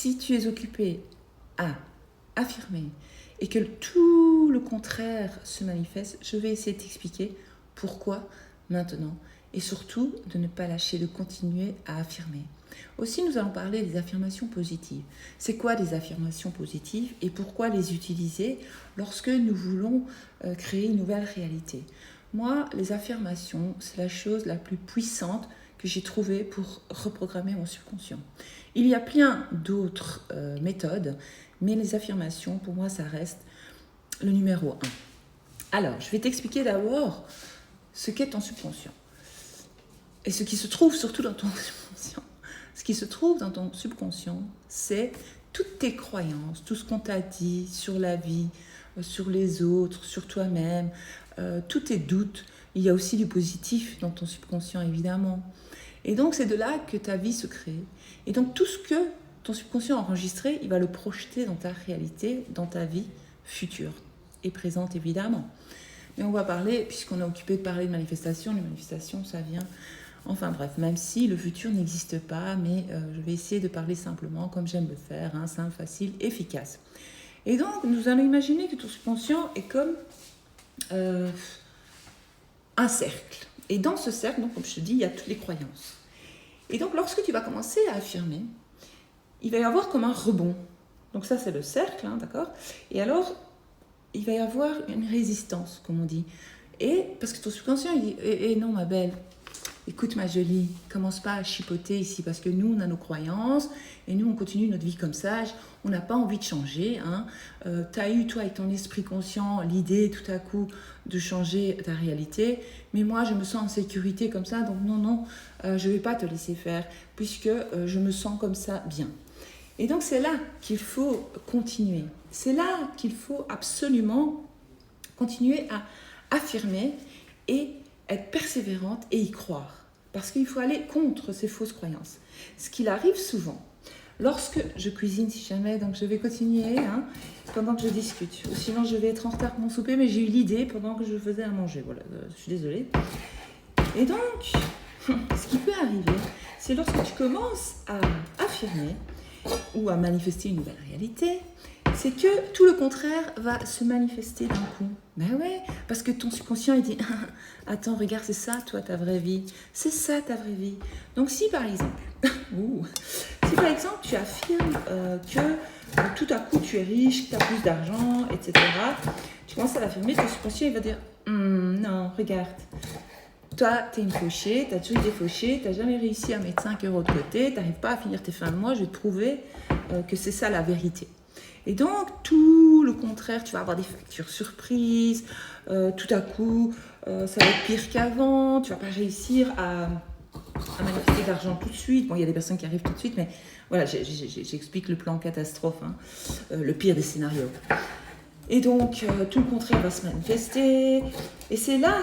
si tu es occupé à affirmer et que tout le contraire se manifeste, je vais essayer de t'expliquer pourquoi maintenant et surtout de ne pas lâcher, de continuer à affirmer. Aussi, nous allons parler des affirmations positives. C'est quoi des affirmations positives et pourquoi les utiliser lorsque nous voulons créer une nouvelle réalité? Moi, les affirmations, c'est la chose la plus puissante que j'ai trouvée pour reprogrammer mon subconscient. Il y a plein d'autres méthodes, mais les affirmations, pour moi, ça reste le numéro 1. Alors, je vais t'expliquer d'abord ce qu'est ton subconscient et ce qui se trouve surtout dans ton subconscient. Ce qui se trouve dans ton subconscient, c'est toutes tes croyances, tout ce qu'on t'a dit sur la vie, sur les autres, sur toi-même, tous tes doutes. Il y a aussi du positif dans ton subconscient, évidemment. Et donc, c'est de là que ta vie se crée. Et donc, tout ce que ton subconscient a enregistré, il va le projeter dans ta réalité, dans ta vie future et présente, évidemment. Mais on va parler, puisqu'on est occupé de parler de manifestations, les manifestations, ça vient... Enfin bref, même si le futur n'existe pas, mais je vais essayer de parler simplement, comme j'aime le faire, simple, facile, efficace. Et donc, nous allons imaginer que ton subconscient est comme un cercle. Et dans ce cercle, donc, comme je te dis, il y a toutes les croyances. Et donc, lorsque tu vas commencer à affirmer, il va y avoir comme un rebond. Donc ça, c'est le cercle, d'accord? Et alors, il va y avoir une résistance, comme on dit. Et parce que ton subconscient, il dit « non, ma belle, écoute ma jolie, commence pas à chipoter ici parce que nous on a nos croyances et nous on continue notre vie comme ça, on n'a pas envie de changer. Tu as eu toi avec ton esprit conscient l'idée tout à coup de changer ta réalité, mais moi je me sens en sécurité comme ça, donc non, je vais pas te laisser faire puisque je me sens comme ça bien. » Et donc c'est là qu'il faut continuer, c'est là qu'il faut absolument continuer à affirmer et être persévérante et y croire. Parce qu'il faut aller contre ces fausses croyances. Ce qu'il arrive souvent, lorsque je cuisine, si jamais, donc je vais continuer pendant que je discute. Ou sinon, je vais être en retard pour mon souper, mais j'ai eu l'idée pendant que je faisais à manger. Voilà, je suis désolée. Et donc, ce qui peut arriver, c'est lorsque tu commences à affirmer ou à manifester une nouvelle réalité, c'est que tout le contraire va se manifester d'un coup. Ben ouais, parce que ton subconscient, il dit « Attends, regarde, c'est ça, toi, ta vraie vie. C'est ça, ta vraie vie. » Donc, si par exemple, tu affirmes que tout à coup, tu es riche, que tu as plus d'argent, etc., tu commences à l'affirmer, ton subconscient, il va dire « Non, regarde. Toi, t'es une fauchée, t'as toujours été fauchée, t'as jamais réussi à mettre 5 € de côté, t'arrives pas à finir tes fins de mois, je vais te prouver que c'est ça la vérité. » Et donc, tout le contraire, tu vas avoir des factures surprises, tout à coup, ça va être pire qu'avant, tu ne vas pas réussir à manifester de l'argent tout de suite. Bon, il y a des personnes qui arrivent tout de suite, mais voilà, j'explique le plan catastrophe, le pire des scénarios. Et donc, tout le contraire va se manifester. Et c'est là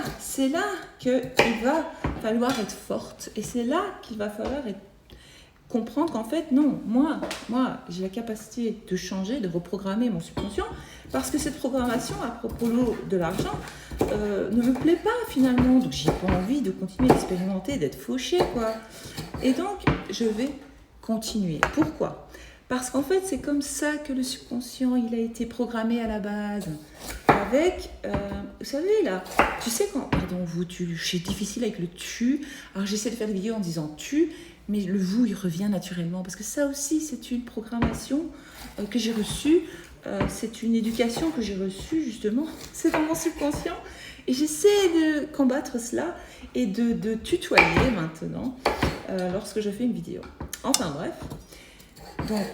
qu'il va falloir être forte. Et c'est là qu'il va falloir comprendre qu'en fait, non, moi, j'ai la capacité de changer, de reprogrammer mon subconscient, parce que cette programmation à propos de l'argent ne me plaît pas finalement. Donc, j'ai pas envie de continuer d'expérimenter, d'être fauchée, quoi. Et donc, je vais continuer. Pourquoi ? Parce qu'en fait, c'est comme ça que le subconscient, il a été programmé à la base. Avec, vous savez là, tu sais quand, je suis difficile avec le tu, alors j'essaie de faire des vidéos en disant tu, mais le vous, il revient naturellement, parce que ça aussi, c'est une programmation que j'ai reçue, c'est une éducation que j'ai reçue, justement, c'est dans mon subconscient, et j'essaie de combattre cela et de tutoyer maintenant lorsque je fais une vidéo. Enfin bref, donc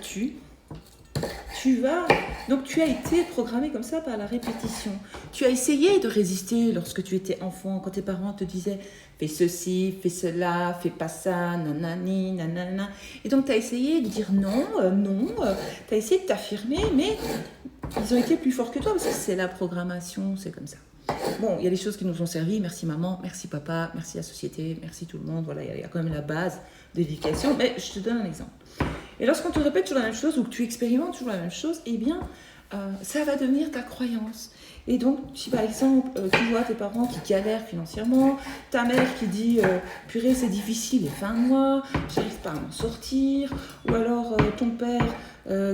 donc tu as été programmé comme ça par la répétition. Tu as essayé de résister lorsque tu étais enfant, quand tes parents te disaient « fais ceci, fais cela, fais pas ça, nanani, nanana ». Et donc tu as essayé de dire non, tu as essayé de t'affirmer, mais ils ont été plus forts que toi, parce que c'est la programmation, c'est comme ça. Bon, il y a des choses qui nous ont servi, merci maman, merci papa, merci la société, merci tout le monde, voilà, il y a quand même la base de l'éducation, mais je te donne un exemple. Et lorsqu'on te répète toujours la même chose ou que tu expérimentes toujours la même chose, eh bien, ça va devenir ta croyance. Et donc, si par exemple, tu vois tes parents qui galèrent financièrement, ta mère qui dit purée, c'est difficile les fins de mois, j'arrive pas à m'en sortir, ou alors ton père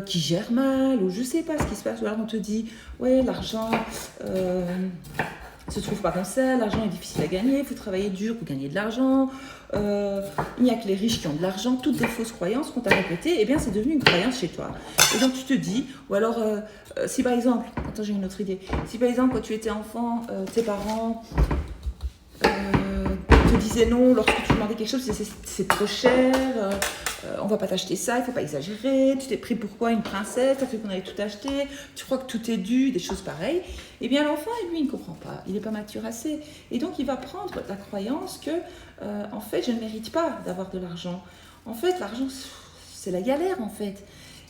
qui gère mal, ou je sais pas ce qui se passe, ou alors on te dit ouais, l'argent se trouve pas comme ça, l'argent est difficile à gagner, il faut travailler dur pour gagner de l'argent, il n'y a que les riches qui ont de l'argent, toutes des fausses croyances qu'on t'a répétées, et bien c'est devenu une croyance chez toi. Et donc tu te dis, ou alors si par exemple, attends j'ai une autre idée, si par exemple quand tu étais enfant, tes parents te disaient non lorsque tu demandais quelque chose, c'est trop cher, on va pas t'acheter ça, il faut pas exagérer, tu t'es pris pourquoi une princesse, t'as cru qu'on allait tout acheter, tu crois que tout est dû, des choses pareilles. Eh bien l'enfant, lui, il ne comprend pas, il n'est pas mature assez. Et donc il va prendre la croyance que, en fait, je ne mérite pas d'avoir de l'argent. En fait, l'argent, c'est la galère, en fait.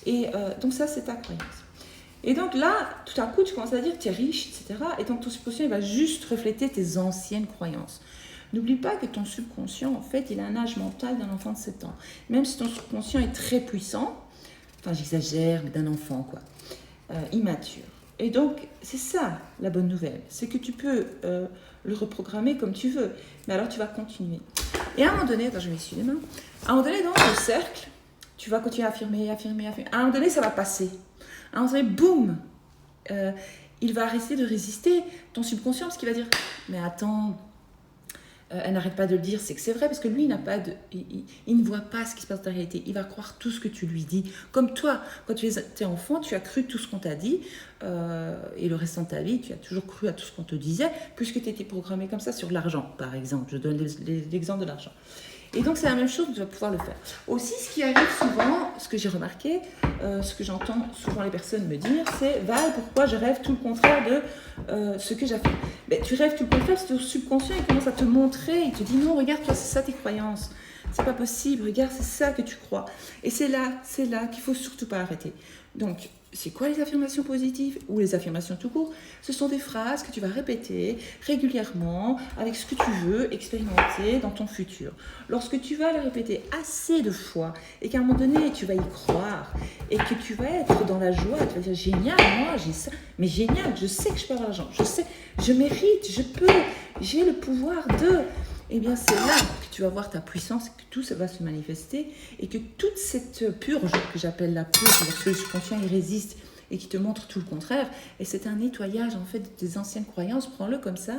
Et donc ça, c'est ta croyance. Et donc là, tout à coup, tu commences à dire que tu es riche, etc. Et donc ton subconscient, il va juste refléter tes anciennes croyances. N'oublie pas que ton subconscient, en fait, il a un âge mental d'un enfant de 7 ans. Même si ton subconscient est très puissant, enfin j'exagère, mais d'un enfant, quoi, immature. Et donc, c'est ça la bonne nouvelle, c'est que tu peux le reprogrammer comme tu veux, mais alors tu vas continuer. Et à un moment donné, attends, je m'essuie les mains, à un moment donné, dans le cercle, tu vas continuer à affirmer. À un moment donné, ça va passer. À un moment donné, boum, il va arrêter de résister, ton subconscient, parce qu'il va dire, mais attends, elle n'arrête pas de le dire, c'est que c'est vrai, parce que lui, il ne voit pas ce qui se passe dans la réalité. Il va croire tout ce que tu lui dis. Comme toi, quand tu étais enfant, tu as cru tout ce qu'on t'a dit, et le restant de ta vie, tu as toujours cru à tout ce qu'on te disait, puisque tu étais programmé comme ça sur l'argent, par exemple. Je donne l'exemple de l'argent. Et donc, c'est la même chose que tu vas pouvoir le faire. Aussi, ce qui arrive souvent, ce que j'ai remarqué, ce que j'entends souvent les personnes me dire, c'est « Val, pourquoi je rêve tout le contraire de ce que j'affirme ?» Ben, tu rêves tout le contraire parce que ton subconscient, il commence à te montrer, il te dit « Non, regarde, toi, c'est ça tes croyances. C'est pas possible, regarde, c'est ça que tu crois. » Et c'est là qu'il faut surtout pas arrêter. Donc, c'est quoi les affirmations positives ou les affirmations tout court? Ce sont des phrases que tu vas répéter régulièrement avec ce que tu veux expérimenter dans ton futur. Lorsque tu vas les répéter assez de fois et qu'à un moment donné tu vas y croire et que tu vas être dans la joie, tu vas dire génial, moi j'ai ça, mais génial, je sais que je peux avoir l'argent, je sais, je mérite, je peux, j'ai le pouvoir de... Eh bien, c'est là que tu vas voir ta puissance, que tout ça va se manifester et que toute cette purge que j'appelle la purge, lorsque le subconscient il résiste et qui te montre tout le contraire, et c'est un nettoyage en fait de tes anciennes croyances, prends-le comme ça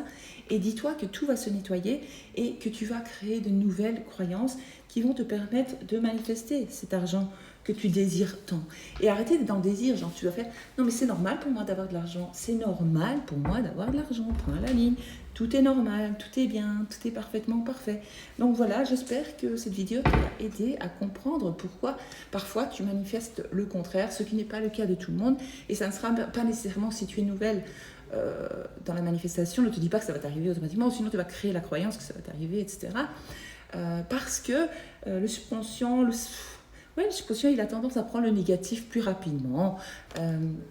et dis-toi que tout va se nettoyer et que tu vas créer de nouvelles croyances qui vont te permettre de manifester cet argent que tu désires tant. Et arrêtez d'être dans le désir, genre tu vas faire « Non mais c'est normal pour moi d'avoir de l'argent, c'est normal pour moi d'avoir de l'argent, point à la ligne, tout est normal, tout est bien, tout est parfaitement parfait. » Donc voilà, j'espère que cette vidéo t'a aidé à comprendre pourquoi parfois tu manifestes le contraire, ce qui n'est pas le cas de tout le monde. Et ça ne sera pas nécessairement si tu es nouvelle dans la manifestation, ne te dis pas que ça va t'arriver automatiquement, sinon tu vas créer la croyance que ça va t'arriver, etc. Parce que le subconscient... Oui, le subconscient, il a tendance à prendre le négatif plus rapidement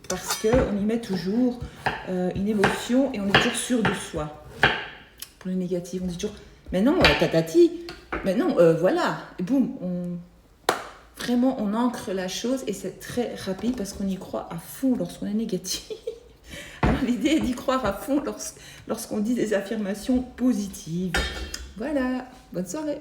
parce qu'on y met toujours une émotion et on est toujours sûr de soi. Pour le négatif, on dit toujours « Mais non, tatati, mais non, voilà !» Et boum, vraiment, on ancre la chose et c'est très rapide parce qu'on y croit à fond lorsqu'on est négatif. Alors l'idée est d'y croire à fond lorsqu'on dit des affirmations positives. Voilà, bonne soirée.